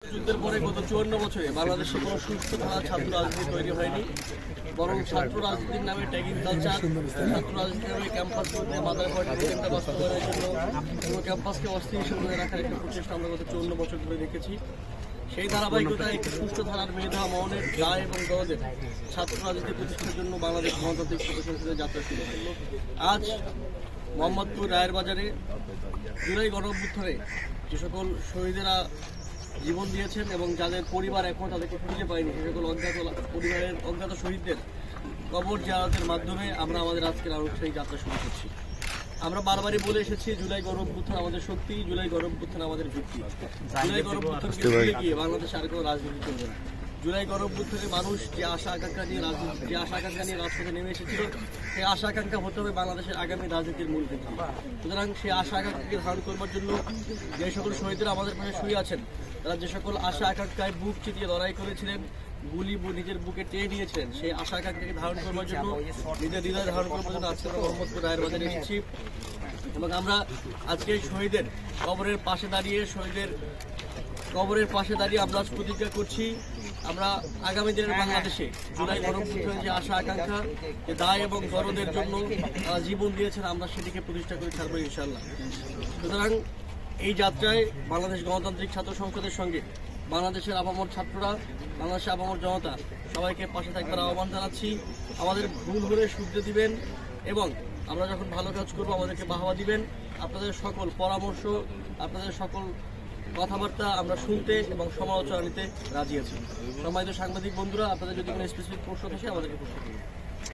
যুদ্ধের পরে গত 54 বছরে বাংলাদেশে কোনো সুস্থ ধারা ছাত্র রাজনীতি তৈরি হয়নি, বরং ছাত্র রাজনীতির নামে ট্যাগিং কালচার, ছাত্র রাজনীতির নামে ক্যাম্পাসগুলোতে মাদার ভোটটা বাস্তবায়নের জন্য কোনো ক্যাম্পাসকে অস্থিতিশীল করে রাখার একটা প্রচেষ্টা আমরা গত 54 বছর ধরে দেখেছি। সেই ধারাবাহিকতায় একটি সুস্থ ধারার মেধা মনের রায় এবং দলদের ছাত্র রাজনীতি প্রতিষ্ঠার জন্য বাংলাদেশ গণতান্ত্রিক ছাত্র সংসদের যাত্রা শুরু হল। আজ মোহাম্মদপুর রায়ের বাজারে জুলাই গণঅভ্যুত্থানে যে সকল শহীদেরা জীবন দিয়েছেন এবং যাদের পরিবার এখন তাদেরকে খুঁজে পায়নি, সে সকল পরিবারের অজ্ঞাত শহীদদের কবর জিয়ারতের মাধ্যমে আমরা আমাদের আজকের আনুষ্ঠানিক যাত্রা শুরু করছি। আমরা বারবারই বলে এসেছি, জুলাই গণঅভ্যুত্থান আমাদের শক্তি, জুলাই গণঅভ্যুত্থান আমাদের যুক্তি। জুলাই গণঅভ্যুত্থানকে ভুলে গিয়ে বাংলাদেশে আর কোনো রাজনীতি চলবে না। জুলাই গণঅভ্যুত্থানে মানুষ যে আশা আকাঙ্ক্ষা নিয়ে রাজপথে নেমে এসেছিল, সেই আশা আকাঙ্ক্ষা হতে হবে বাংলাদেশের আগামী রাজনীতির মূল ভিত্তি। সুতরাং সেই আশা আকাঙ্ক্ষাকে ধারণ করবার জন্য যে সকল শহীদরা আমাদের পাশে শুয়ে আছেন, তারা যে সকল আশা আকাঙ্ক্ষায় বুক চিতিয়ে লড়াই করেছিলেন, গুলি নিজের বুকে টেনে নিয়েছিলেন, সেই আশা আকাঙ্ক্ষাকে ধারণ করবার জন্য, নিজের হৃদয় ধারণ করবার জন্য আজকে আমরা মোহাম্মদপুর রায়ের বাজারে এসেছি। এবং আমরা আজকে শহীদের কবরের পাশে দাঁড়িয়ে আমরা প্রতিজ্ঞা করছি, আমরা আগামী দিনের বাংলাদেশে জুলাই গণঅভ্যুত্থানের যে আশা আকাঙ্ক্ষা, যে দায় এবং দরদের জন্য তারা জীবন দিয়েছেন, আমরা সেটিকে প্রতিষ্ঠা করে ছাড়বো ইনশাআল্লাহ। সুতরাং এই যাত্রায় বাংলাদেশ গণতান্ত্রিক ছাত্র সংসদের সঙ্গে বাংলাদেশের আপামর ছাত্ররা, বাংলাদেশের আপামর জনতা সবাইকে পাশে থাকবার আহ্বান জানাচ্ছি। আমাদের ভুল হলে শুধরে দিবেন এবং আমরা যখন ভালো কাজ করবো আমাদেরকে বাহবা দিবেন। আপনাদের সকল পরামর্শ, আপনাদের সকল কথাবার্তা আমরা শুনতে এবং সমালোচনা নিতে রাজি আছি। সম্মানিত সাংবাদিক বন্ধুরা, আপনাদের যদি কোনো স্পেসিফিক প্রশ্ন থাকে আমাদেরকে প্রশ্ন করুন।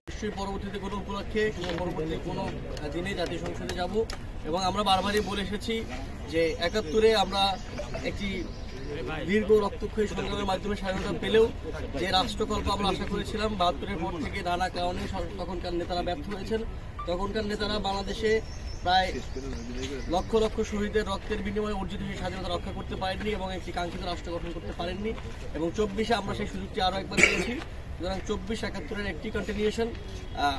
নিশ্চয়ই পরবর্তীতে কোনো উপলক্ষে পরবর্তী কোনো দিনে জাতীয় সংসদে যাব এবং আমরা বারবারই বলে এসেছি যে 71-এ আমরা একটি দীর্ঘ রক্তক্ষয়ী সংগ্রামের মাধ্যমে স্বাধীনতা পেলেও যে রাষ্ট্রকল্প আমরা আশা করেছিলাম, 72-এর পর থেকে নানা কারণে তখনকার নেতারা ব্যর্থ হয়েছেন। তখনকার নেতারা বাংলাদেশে প্রায় লক্ষ লক্ষ শহীদের রক্তের বিনিময়ে অর্জিত সেই স্বাধীনতা রক্ষা করতে পারেননি এবং একটি কাঙ্ক্ষিত রাষ্ট্র গঠন করতে পারেননি। এবং 24-এ আমরা সেই সুযোগটি আরও একবার পেয়েছি। সুতরাং 24-71-এর একটি কন্টিনিউশন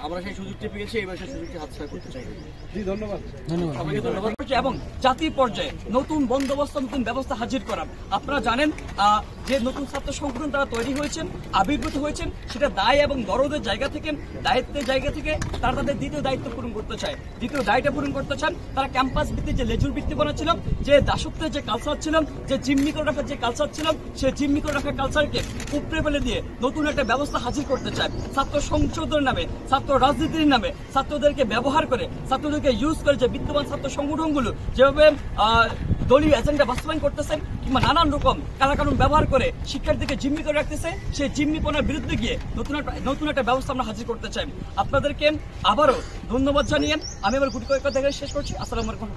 আমরা সেই সুযোগটি পেয়েছি, এবার সেই সুযোগটি হাতছাড়া করতে চাই। ধন্যবাদ সবাইকে ধন্যবাদ। এবং জাতীয় পর্যায়ে নতুন বন্দোবস্ত, নতুন ব্যবস্থা হাজির করা। আপনারা জানেন যে নতুন ছাত্র সংগঠন তারা তৈরি হয়েছেন, আবির্ভূত হয়েছেন, সেটা দায় এবং দরদের জায়গা থেকে, দায়িত্বের জায়গা থেকে তারা তাদের দ্বিতীয় দায়িত্ব পূরণ করতে চায়, দ্বিতীয় দায়টা পূরণ করতে চান। তারা ক্যাম্পাস ভিত্তিক যে লেজুর ভিত্তিপনা ছিল, যে দাসত্বের যে কালচার ছিল, যে জিম্মি করে রাখার যে কালচার ছিল, সেই জিম্মি করে রাখার কালচারকে উপড়ে ফেলে দিয়ে নতুন একটা ব্যবস্থা হাজির করতে চায়। ছাত্র সংসদের নামে, ছাত্র রাজনীতির নামে ছাত্রদেরকে ব্যবহার করে, ছাত্রদেরকে ইউজ করে যে বিদ্যমান ছাত্র সংগঠনগুলো যেভাবে দলীয় এজেন্ডা বাস্তবায়ন করতেছেন কিংবা নানান রকম কালাকানুন ব্যবহার করে শিক্ষার্থীকে জিম্মি করে রাখতেছে, সেই জিম্মিপনার বিরুদ্ধে গিয়ে নতুন একটা ব্যবস্থা আমরা হাজির করতে চাই। আপনাদেরকে আবারও ধন্যবাদ জানিয়ে আমি আমার গুটি কয়েক কথা শেষ করছি। আসসালামু আলাইকুম।